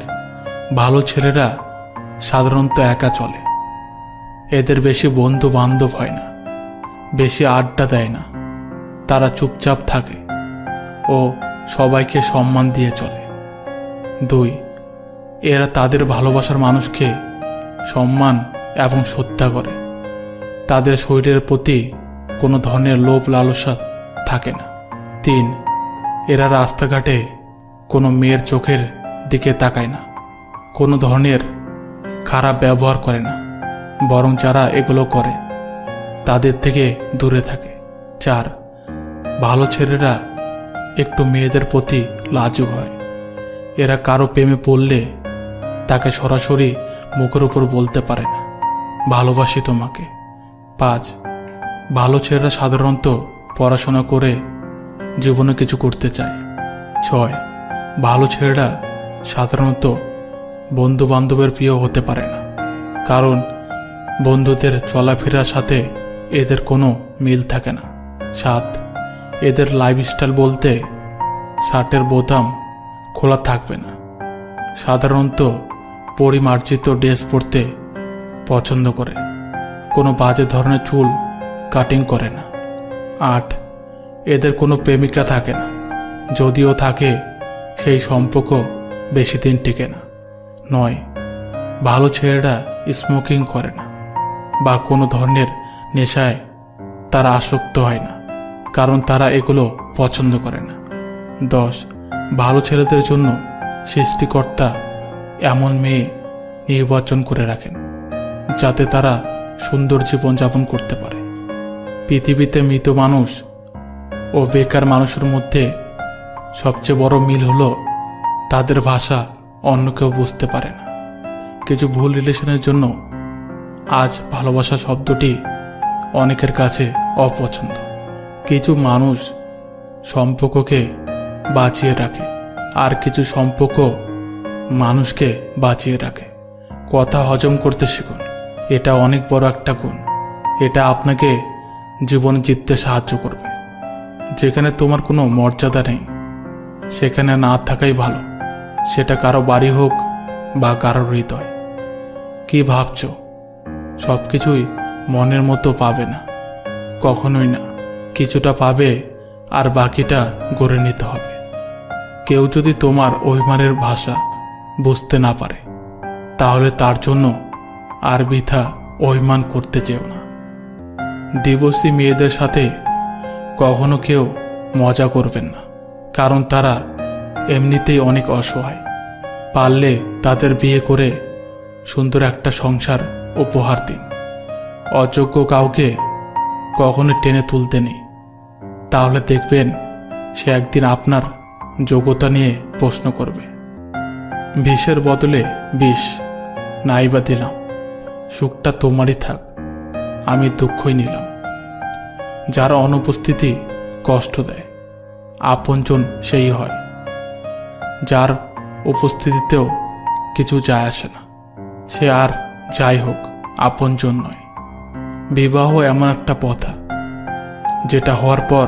ভালো ছেলেরা সাধারণত একা চলে। এদের বেশি বন্ধু বান্ধব হয় না, বেশি আড্ডা দেয় না। তারা চুপচাপ থাকে ও সবাইকে সম্মান দিয়ে চলে। 2. এরা তাদের ভালোবাসার মানুষকে সম্মান এবং শ্রদ্ধা করে। তাদের শরীরের প্রতি কোনো ধরনের লোভ লালসা থাকে না। 3. এরা রাস্তাঘাটে কোনো মেয়ের চোখের দিকে তাকায় না, কোনো ধরনের খারাপ ব্যবহার করে না, বরং যারা এগুলো করে তাদের থেকে দূরে থাকে। 4. ভালো ছেলেরা একটু মেয়েদের প্রতি লাজুক হয়। এরা কারো প্রেমে পড়লে তাকে সরাসরি মুখের উপর বলতে পারে না, ভালোবাসি তোমাকে। 5. ভালো ছেলেরা সাধারণত পড়াশোনা করে জীবনে কিছু করতে চায়। 6. ভালো ছেলেরা সাধারণত বন্ধু বান্ধবের প্রিয় হতে পারে না, কারণ বন্ধুদের চলাফেরার সাথে এদের কোনো মিল থাকে না। 7. এদের লাইফস্টাইল বলতে শার্টের বোতাম খোলা থাকবে না, সাধারণত পরিমার্জিত ড্রেস পরতে পছন্দ করে, কোনো বাজে ধরনের চুল কাটিং করে না। 8. এদের কোনো প্রেমিকা থাকে না, যদিও থাকে সেই সম্পর্ক বেশি দিন টিকে না। 9. ভালো ছেলেরা স্মোকিং করে না বা কোনো ধরনের নেশায় তারা আসক্ত হয় না, কারণ তারা এগুলো পছন্দ করে না। 10. ভালো ছেলেদের জন্য সৃষ্টিকর্তা এমন মেয়ে নির্বাচন করে রাখেন যাতে তারা সুন্দর জীবনযাপন করতে পারে। পৃথিবীতে মৃত মানুষ ও বেকার মানুষের মধ্যে সবচেয়ে বড় মিল হলো তাদের ভাষা অন্য কেউ বুঝতে পারে না। কিছু ভুল রিলেশনের জন্য আজ ভালোবাসা শব্দটি অনেকের কাছে অপছন্দ। কিছু মানুষ সম্পর্ককে বাঁচিয়ে রাখে, আর কিছু সম্পর্ক মানুষকে বাঁচিয়ে রাখে। কথা হজম করতে শিখুন, এটা অনেক বড় একটা গুণ। এটা আপনাকে জীবনে জিততে সাহায্য করবে। যেখানে তোমার কোনো মর্যাদা নেই সেখানে না থাকাই ভালো, সেটা কারো বাড়ি হোক বা কারো হৃদয়। কি ভাবছ? সব কিছুই মনের মতো পাবে না, কখনোই না। কিছুটা পাবে আর বাকিটা গড়ে নিতে হবে। কেউ যদি তোমার অভিমানের ভাষা বুঝতে না পারে তাহলে তার জন্য আর বৃথা অভিমান করতে চেও না। ডিভোর্সি মেয়েদের সাথে কখনো কেউ মজা করবেন না, কারণ তারা এমনিতেই অনেক অসহায়। পারলে তাদের বিয়ে করে সুন্দর একটা সংসার উপহার দিন। অযোগ্য কাউকে কখনো টেনে তুলতে নেই, তাহলে দেখবেন সে একদিন আপনার যোগ্যতা নিয়ে প্রশ্ন করবে। বিষের বদলে বিষ নাইবা দিলাম, সুখটা তোমারই থাক, আমি দুঃখই নিলাম। যার অনুপস্থিতি কষ্ট দেয় আপনজন সেই হয়, যার উপস্থিতিতেও কিছু যায় আসে না। সে আর যাই হোক আপনজন নয়। বিবাহ এমন একটা প্রথা যেটা হওয়ার পর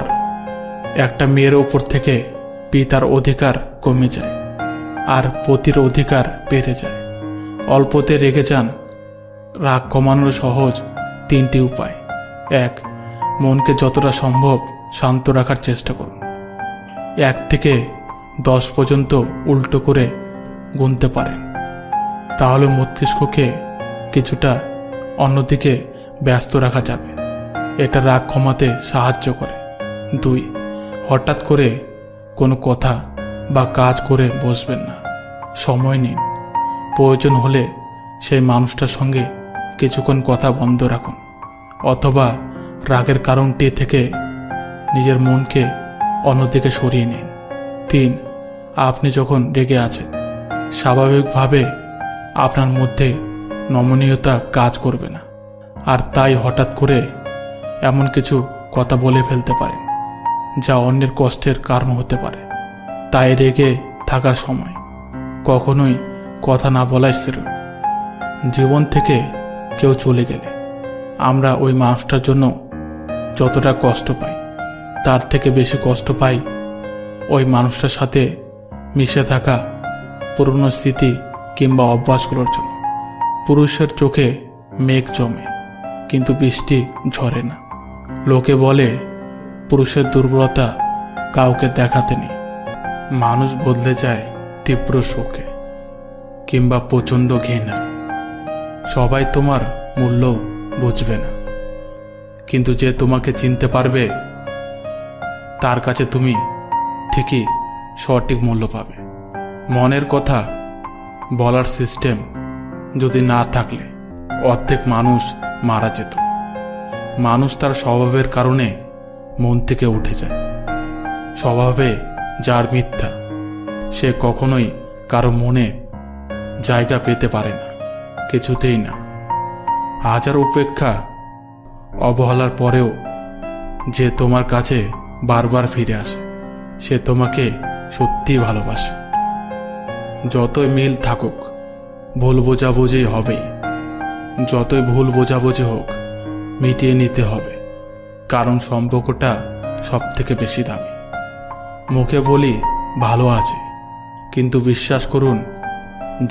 একটা মেয়ের ওপর থেকে পিতার অধিকার কমে যায় আর পতির অধিকার বেড়ে যায়। অল্পতে রেগে যান। রাগ কমানোর সহজ 3টি উপায়। 1. মনকে যতটা সম্ভব শান্ত রাখার চেষ্টা করুন। 1 থেকে 10 পর্যন্ত উল্টো করে গুনতে পারেন, তাহলে মস্তিষ্ককে কিছুটা অন্যদিকে ব্যস্ত রাখা যাবে। এটা রাগ কমাতে সাহায্য করে। 2. হঠাৎ করে কোনো কথা বা কাজ করে বসবেন না। সময় নিন। প্রয়োজন হলে সেই মানুষটার সঙ্গে কিছুক্ষণ কথা বন্ধ রাখুন, অথবা রাগের কারণটি থেকে নিজের মনকে অন্যদিকে সরিয়ে নিন। 3. আপনি যখন রেগে আছেন, স্বাভাবিকভাবে আপনার মধ্যে নমনীয়তা কাজ করবে না, আর তাই হঠাৎ করে এমন কিছু কথা বলে ফেলতে পারেন যা অন্যের কষ্টের কারণ হতে পারে। তাই রেগে থাকার সময় কখনোই কথা না বলাই শ্রেয়। জীবন থেকে কেউ চলে গেলে আমরা ওই মানুষটার জন্য যতটা কষ্ট পাই, তার থেকে বেশি কষ্ট পাই ওই মানুষটার সাথে মিশে থাকা পুরনো স্মৃতি কিংবা অভ্যাসগুলোর জন্য। পুরুষের চোখে মেঘ জমে কিন্তু বৃষ্টি ঝরে না। লোকে বলে পুরুষের দুর্বলতা কাউকে দেখাতে নেই। মানুষ বদলে যায় তীব্র শোকে কিংবা প্রচণ্ড ঘৃণায়। সবাই তোমার মূল্য বুঝবে না, কিন্তু যে তোমাকে চিনতে পারবে তার কাছে তুমি ঠিকই সঠিক মূল্য পাবে। মনের কথা বলার সিস্টেম যদি না থাকলে অর্ধেক মানুষ মারা যেত। মানুষ তার স্বভাবের কারণে মন থেকে উঠে যায়। স্বভাবে যার মিথ্যা, সে কখনোই কারো মনে জায়গা পেতে পারে না, কিছুতেই না। হাজার উপেক্ষা অবহেলার পরেও যে তোমার কাছে বারবার ফিরে আসে, সে তোমাকে সত্যিই ভালোবাসে। যতই মিল থাকুক, ভুল বোঝাবুঝি হবেই। যতই ভুল বোঝাবুঝি হোক, মিটিয়ে নিতে হবে, কারণ সম্পর্কটা সব থেকে বেশি দামি। মুখে বলি ভালো আছে, কিন্তু বিশ্বাস করুন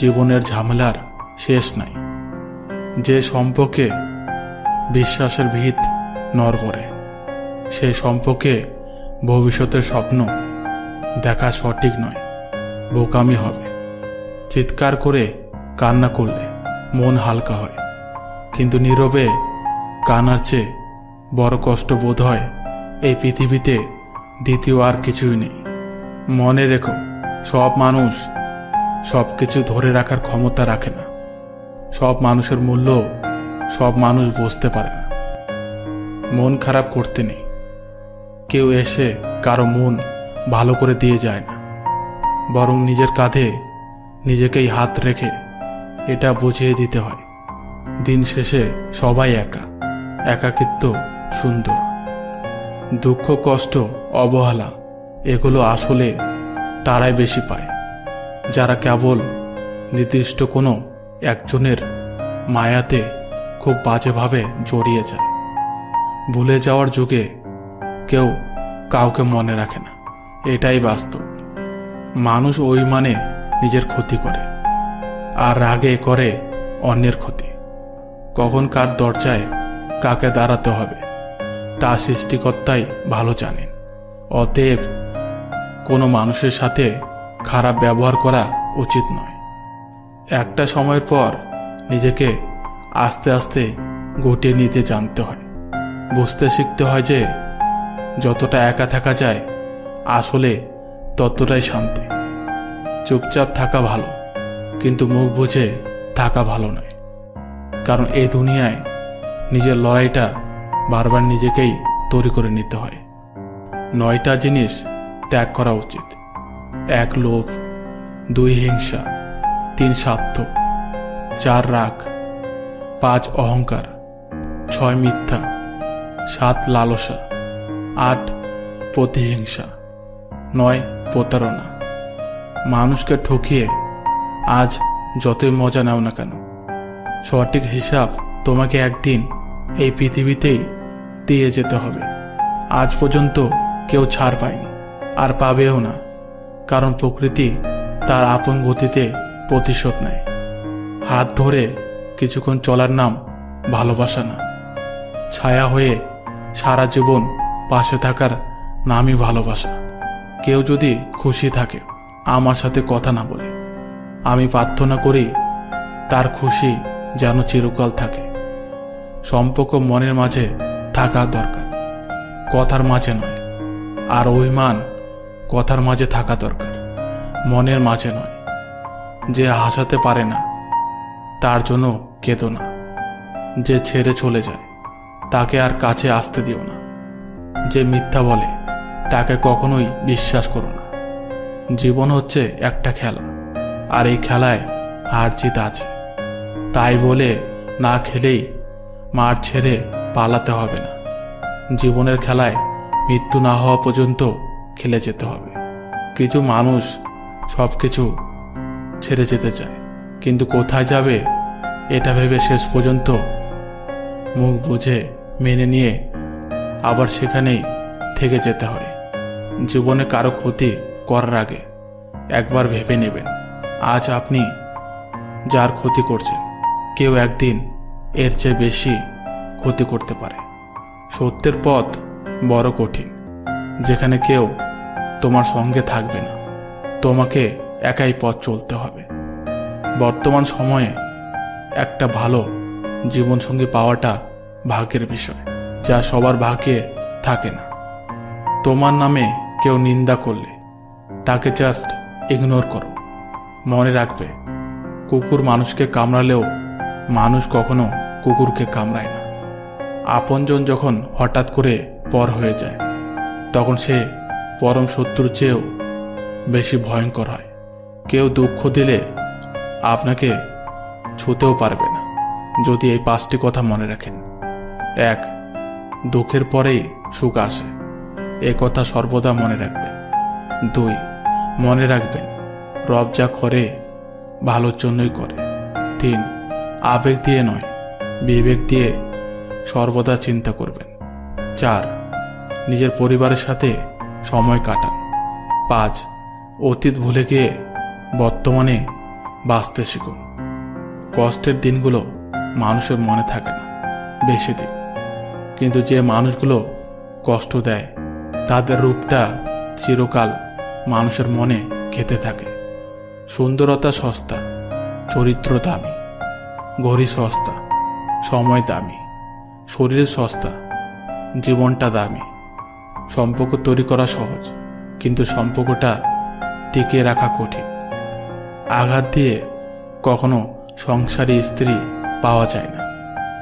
জীবনের ঝামেলার শেষ নাই। যে সম্পর্কে বিশ্বাসের ভিত নড়বড়ে, সেই সম্পর্কে ভবিষ্যতের স্বপ্ন দেখা সঠিক নয়, বোকামি হবে। চিৎকার করে কান্না করলে মন হালকা হয়, কিন্তু নীরবে কান্নার চেয়ে বড় কষ্ট বোধ হয় এই পৃথিবীতে দ্বিতীয় আর কিছুই নেই। মনে রেখো, সব মানুষ সব কিছু ধরে রাখার ক্ষমতা রাখে না। সব মানুষের মূল্য সব মানুষ বুঝতে পারে না। মন খারাপ করতে নেই। কেউ এসে কারো মন ভালো করে দিয়ে যায় না, বরং নিজের কাঁধে নিজেকেই হাত রেখে এটা বুঝিয়ে দিতে হয় দিন শেষে সবাই একা। একাকিত্ব সুন্দর। দুঃখ, কষ্ট, অবহেলা এগুলো আসলে তারাই বেশি পায় যারা কেবল নির্দিষ্ট কোনো একজনের মায়াতে খুব বাজেভাবে জড়িয়ে যায়। ভুলে যাওয়ার যুগে কেউ কাউকে মনে রাখে না, এটাই বাস্তব। মানুষ ওই মানে নিজের ক্ষতি করে, আর রাগে করে অন্যের ক্ষতি। কখন কার দরজায় কাকে দাঁড়াতে হবে তা সৃষ্টিকর্তাই ভালো জানেন। অতএব কোনো মানুষের সাথে খারাপ ব্যবহার করা উচিত নয়। একটা সময়ের পর নিজেকে আস্তে আস্তে গুটিয়ে নিতে জানতে হয়। বুঝতে শিখতে হয় যে যতটা একা থাকা যায় আসলে ততটাই শান্তি। চুপচাপ থাকা ভালো, কিন্তু মুখ বুজে থাকা ভালো নয়। কারণ এই দুনিয়ায় নিজের লড়াইটা বারবার নিজেকেই তৈরি করে নিতে হয়। 9টা জিনিস ত্যাগ করা উচিত। 1 লোভ, 2 হিংসা, 3 স্বার্থ, 4 রাগ, 5 অহংকার, 6 মিথ্যা, 7 লালসা, 8 প্রতিহিংসা, 9 প্রতারণা, মানুষকে ঠকিয়ে আজ যতই মজা নাও না কেন, সঠিক হিসাব তোমাকে একদিন এই পৃথিবীতেই দিয়ে যেতে হবে। আজ পর্যন্ত কেউ ছাড় পায়নি, আর পাবেও না, কারণ প্রকৃতি তার আপন গতিতে প্রতিশোধ নেয়। হাত ধরে কিছুক্ষণ চলার নাম ভালোবাসা না, ছায়া হয়ে সারা জীবন পাশে থাকার নামই ভালোবাসা। কেউ যদি খুশি থাকে আমার সাথে কথা না বলে, আমি প্রার্থনা করি তার খুশি যেন চিরকাল থাকে। সম্পর্ক মনের মাঝে থাকা দরকার, কথার মাঝে নয়। আর অভিমান কথার মাঝে থাকা দরকার, মনের মাঝে নয়। যে হাসাতে পারে না তার জন্য কেঁদো না। যে ছেড়ে চলে যায় তাকে আর কাছে আসতে দিও না। যে মিথ্যা বলে তাকে কখনোই বিশ্বাস করো না। জীবন হচ্ছে একটা খেলা, আর এই খেলায় হার জিত আছে। তাই বলে না খেলেই মাঠ ছেড়ে পালাতে হবে না। জীবনের খেলায় মৃত্যু না হওয়া পর্যন্ত খেলে যেতে হবে। কিছু মানুষ সব কিছু ছেড়ে যেতে চায়, কিন্তু কোথায় যাবে এটা ভেবে শেষ পর্যন্ত মুখ বুঝে মেনে নিয়ে আবার সেখানেই থেকে যেতে হয়। জীবনে কারো ক্ষতি করার আগে একবার ভেবে নেবেন, আজ আপনি যার ক্ষতি করছেন কেউ একদিন এর চেয়ে বেশি ক্ষতি করতে পারে। সত্যের পথ বড় কঠিন, যেখানে কেউ তোমার সঙ্গে থাকবে না, তোমাকে একাই পথ চলতে হবে। বর্তমান সময়ে একটা ভালো জীবনসঙ্গী পাওয়াটা ভাগ্যের বিষয়, যা সবার ভাগ্যে থাকে না। তোমার নামে কেউ নিন্দা করলে তাকে জাস্ট ইগনোর করো। মনে রাখবে, কুকুর মানুষকে কামড়ালেও মানুষ কখনো কুকুরকে কামড়ায় না। আপনজন যখন হঠাৎ করে পর হয়ে যায় তখন সে পরম শত্রুর চেয়েও বেশি ভয়ঙ্কর হয়। কেউ দুঃখ দিলে আপনাকে ছুঁতেও পারবে না, যদি এই 5টি কথা মনে রাখেন। 1. দুঃখের পরেই সুখ আসে, এ কথা সর্বদা মনে রাখবেন। 2. মনে রাখবেন, রব যা করে ভালোর জন্যই করে। 3. আবেগ দিয়ে নয়, বিবেক দিয়ে সর্বদা চিন্তা করবেন। 4. নিজের পরিবারের সাথে সময় কাটান। 5. অতীত ভুলে গিয়ে বর্তমানে বাঁচতে শিখুন। কষ্টের দিনগুলো মানুষের মনে থাকে না বেশি দিন, কিন্তু যে মানুষগুলো কষ্ট দেয় তাদের রূপটা চিরকাল মানুষের মনে খেতে থাকে। সুন্দরতা সস্তা, চরিত্র দামি। ঘড়ি সস্তা, সময় দামি। শরীর সস্তা, জীবনটা দামি। সম্পর্ক তৈরি করা সহজ, কিন্তু সম্পর্কটা টিকিয়ে রাখা কঠিন। আঘাত দিয়ে কখনো সংসারী স্ত্রী পাওয়া যায় না,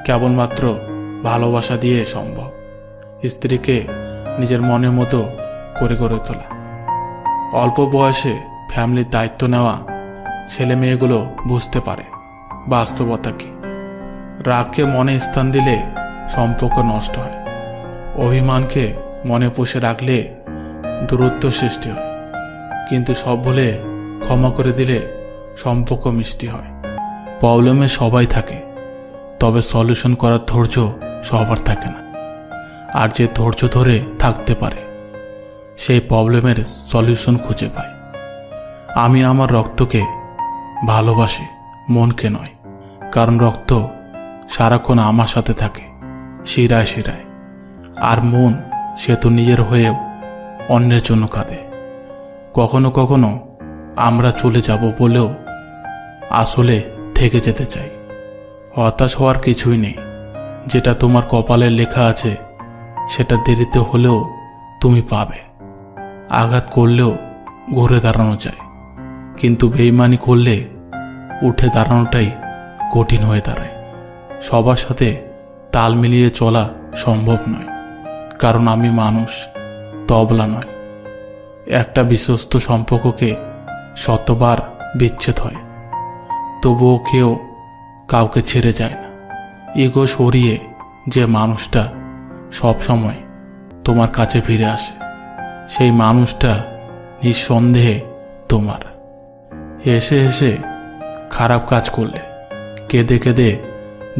কেবলমাত্র ভালোবাসা দিয়ে সম্ভব স্ত্রীকে নিজের মনের মতো করে গড়ে তোলা। অল্প বয়সে ফ্যামিলির দায়িত্ব নেওয়া ছেলে মেয়েগুলো বুঝতে পারে বাস্তবতা কি। রাগকে মনে স্থান দিলে সম্পর্ক নষ্ট হয়। অভিমানকে মনে পুষে রাখলে দূরত্ব সৃষ্টি হয়, কিন্তু সব ভুলে ক্ষমা করে দিলে সম্পর্ক মিষ্টি হয়। প্রবলেমে সবাই থাকে, তবে সলিউশন করার ধৈর্য সবার থাকে না। আর যে ধৈর্য ধরে থাকতে পারে সেই প্রবলেমের সলিউশন খুঁজে পায়। আমি আমার রক্তকে ভালোবাসি, মনকে নয়, কারণ রক্ত সারাক্ষণ আমার সাথে থাকে শিরায় শিরায়। আর মন সে তো নিজের হয়েও অন্যের জন্য কাঁদে। কখনো কখনো আমরা চলে যাব বলেও আসলে থেকে যেতে চাই। হতাশ হওয়ার কিছুই নেই, যেটা তোমার কপালে লেখা আছে সেটা দেরিতে হলেও তুমি পাবে। আঘাত করলেও ঘুরে দাঁড়ানো যায়, কিন্তু বেইমানি করলে উঠে দাঁড়ানোটাই কঠিন হয়ে দাঁড়ায়। সবার সাথে তাল মিলিয়ে চলা সম্ভব নয়, কারণ আমি মানুষ, তবলা নয়। একটা বিশ্বস্ত সম্পর্ককে শতবার বিচ্ছেদ হয়, তবুও কেউ কাউকে ছেড়ে যায় না। ইগো সরিয়ে যে মানুষটা সব সময় তোমার কাছে ফিরে আসে, সেই মানুষটা নিঃসন্দেহে তোমার। হেসে হেসে খারাপ কাজ করলে কেঁদে কেঁদে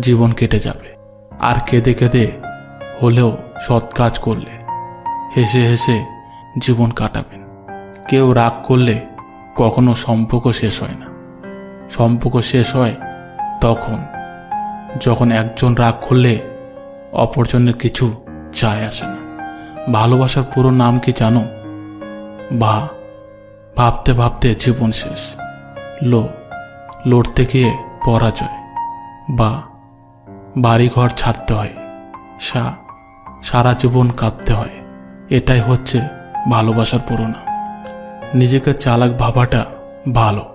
জীবন কেটে যাবে, আর কেঁদে কেঁদে হলেও সৎ কাজ করলে হেসে হেসে জীবন কাটাবেন। কেউ রাগ করলে কখনো সম্পর্ক শেষ হয় না। সম্পর্ক শেষ হয় তখন যখন একজন রাগ করলে অপরজনের কিছু যায় আসে না। ভালোবাসার পুরো নাম কি জানো? ভাবতে ভাবতে জীবন শেষ, লড়তে গিয়ে পরাজয়, বাড়িঘর ছাড়তে হয়, সারা জীবন কাঁদতে হয়। এটাই হচ্ছে ভালোবাসার পুরো নাম। নিজেকে চালাক ভাবাটা ভালো,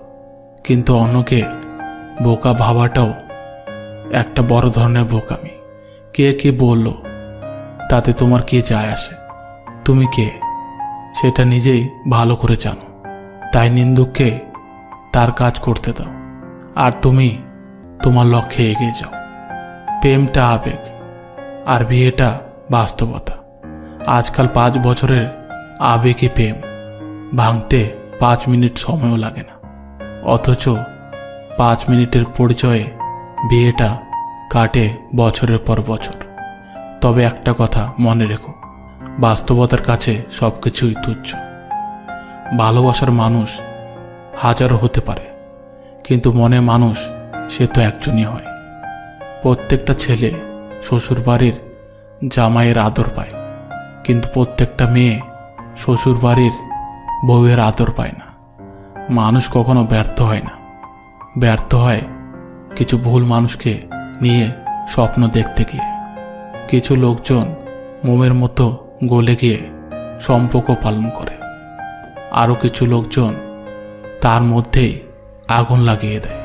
কিন্তু অন্যকে বোকা ভাবাটাও একটা বড় ধরনের বোকামি। কে কি বলল তাতে তোমার কি যায় আসে? তুমি কে সেটা নিজেই ভালো করে জানো। তাই নিন্দুককে তার কাজ করতে দাও, আর তুমি তোমার লক্ষ্যে এগিয়ে যাও। প্রেমটা আবেগ, আর বিয়েটা বাস্তবতা। আজকাল 5 বছরের আবেগী প্রেম ভাঙতে 5 মিনিট সময়ও লাগে না, অথচ 5 মিনিটের পরিচয়ে বিয়েটা কাটে বছরের পর বছর। তবে একটা কথা মনে রেখো, বাস্তবতার কাছে সবকিছুই তুচ্ছ। ভালোবাসার মানুষ হাজারো হতে পারে, কিন্তু মনে মানুষ সে তো একজনই হয়। প্রত্যেকটা ছেলে শ্বশুরবাড়ির জামাইয়ের আদর পায়, কিন্তু প্রত্যেকটা মেয়ে শ্বশুরবাড়ির বউয়ের আদর পায় না। মানুষ কখনো ব্যর্থ হয় না, ব্যর্থ হয় কিছু ভুল মানুষকে নিয়ে স্বপ্ন দেখতে গিয়ে। কিছু লোকজন মোমের মতো গলে গিয়ে সম্পর্ক পালন করে, আরও কিছু লোকজন তার মধ্যেই আগুন লাগিয়ে দেয়।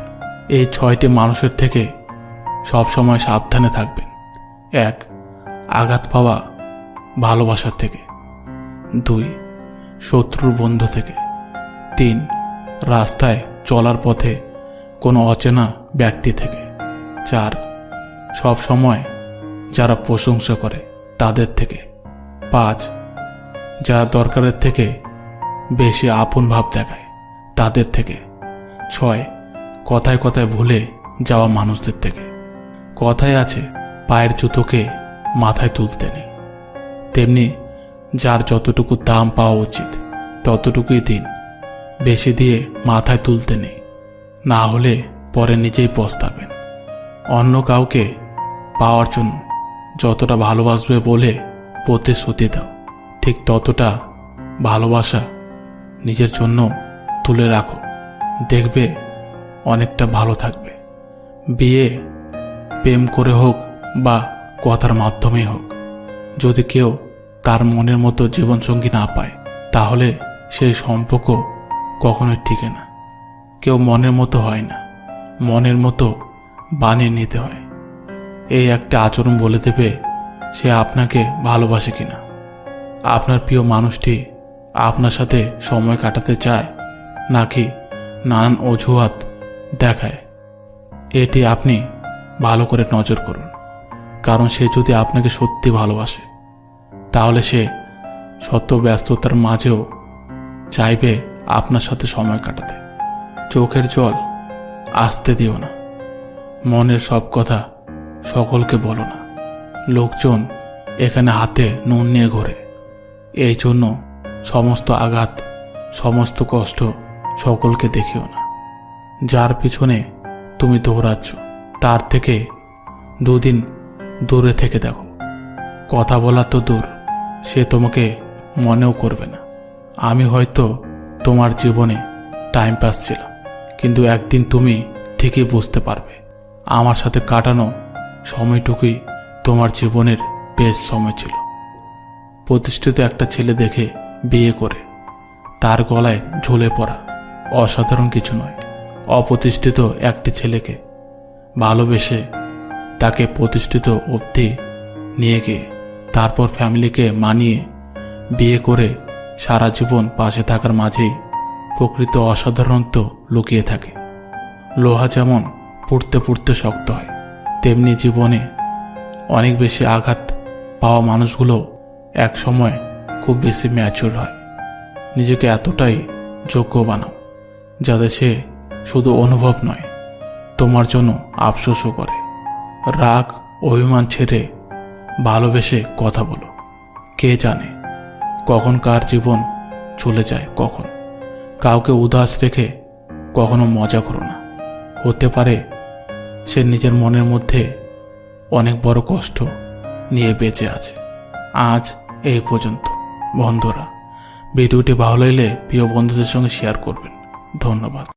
এই 6টি মানুষের থেকে সবসময় সাবধানে থাকবেন। 1. আঘাত পাওয়া ভালোবাসার থেকে। 2. শত্রুর বন্ধু থেকে। 3. রাস্তায় চলার পথে কোনো অচেনা ব্যক্তি থেকে। 4. সব সময় যারা প্রশংসা করে তাদের থেকে। 5. যারা দরকারের থেকে বেশি আপন ভাব দেখায় তাদের থেকে। 6. কথায় কথায় ভুলে যাওয়া মানুষদের থেকে। কথায় আছে, পায়ের জুতোকে মাথায় তুলতে নেই। তেমনি যার যতটুকু দাম পাওয়া উচিত ততটুকুই দিন, বেশি দিয়ে মাথায় তুলতে নেই, না হলে পরে নিজেই পস্তাবেন। অন্য কাউকে পাওয়ার জন্য যতটা ভালোবাসবে বলে প্রতিশ্রুতি দাও, ঠিক ততটা ভালোবাসা নিজের জন্য তুলে রাখো, দেখবে অনেকটা ভালো থাকবে। বিয়ে প্রেম করে হোক বা কথার মাধ্যমেই হোক, যদি কেউ তার মনের মতো জীবনসঙ্গী না পায় তাহলে সেই সম্পর্ক কখনোই টিকে না। কেউ মনের মতো হয় না, মনের মতো বানিয়ে নিতে হয়। এই একটা আচরণ বলে দেবে সে আপনাকে ভালোবাসে কিনা। আপনার প্রিয় মানুষটি আপনার সাথে সময় কাটাতে চায় নাকি নানান অজুহাত দেখায়, এটি আপনি ভালো করে নজর করুন। কারণ সে যদি আপনাকে সত্যি ভালোবাসে তাহলে সে শত ব্যস্ততার মাঝেও চাইবে আপনার সাথে সময় কাটাতে। চোখের জল আসতে দিও না, মনের সব কথা সকলকে বলো না। লোকজন এখানে হাতে নুন নিয়ে ঘোরে, এই জন্য সমস্ত আঘাত সমস্ত কষ্ট সকলকে দেখিও না। যার পিছনে তুমি দৌড়াচ্ছ তার থেকে 2 দিন দূরে থেকে দেখো। কথা বলা তো দূর, সে তোমাকে মনেও করবে না। আমি হয়তো তোমার জীবনে টাইম পাস ছিলাম, কিন্তু একদিন তুমি ঠিকই বুঝতে পারবে আমার সাথে কাটানো সময়টুকুই তোমার জীবনের বেস্ট সময় ছিল। প্রতিষ্ঠিত একটা ছেলে দেখে বিয়ে করে তার গলায় ঝুলে পড়া অসাধারণ কিছু নয়। অপ্রতিষ্ঠিত একটি ছেলেকে ভালোবেসে তাকে প্রতিষ্ঠিত অবধি নিয়ে গিয়ে তারপর ফ্যামিলিকে মানিয়ে বিয়ে করে সারা জীবন পাশে থাকার মাঝেই প্রকৃত অসাধারণত্ব লুকিয়ে থাকে। লোহা যেমন পুড়তে পুড়তে শক্ত হয়, তেমনি জীবনে অনেক বেশি আঘাত পাওয়া মানুষগুলো এক সময় খুব বেশি ম্যাচিউর হয়। নিজেকে এতটাই যোগ্য বানাও যাতে সে শুধু অনুভব নয়, তোমার জন্য আফসোসও করে। রাগ অভিমান ছেড়ে ভালোবেসে কথা বলো। কে জানে কখন কার জীবন চলে যায়। কখন কাউকে উদাস রেখে কখনো মজা করো না। হতে পারে সে নিজের মনের মধ্যে অনেক বড় কষ্ট নিয়ে বেঁচে আছে। আজ এই পর্যন্ত। বন্ধুরা, ভিডিওটি ভালো লাগলে প্রিয় বন্ধুদের সঙ্গে শেয়ার করবেন। ধন্যবাদ।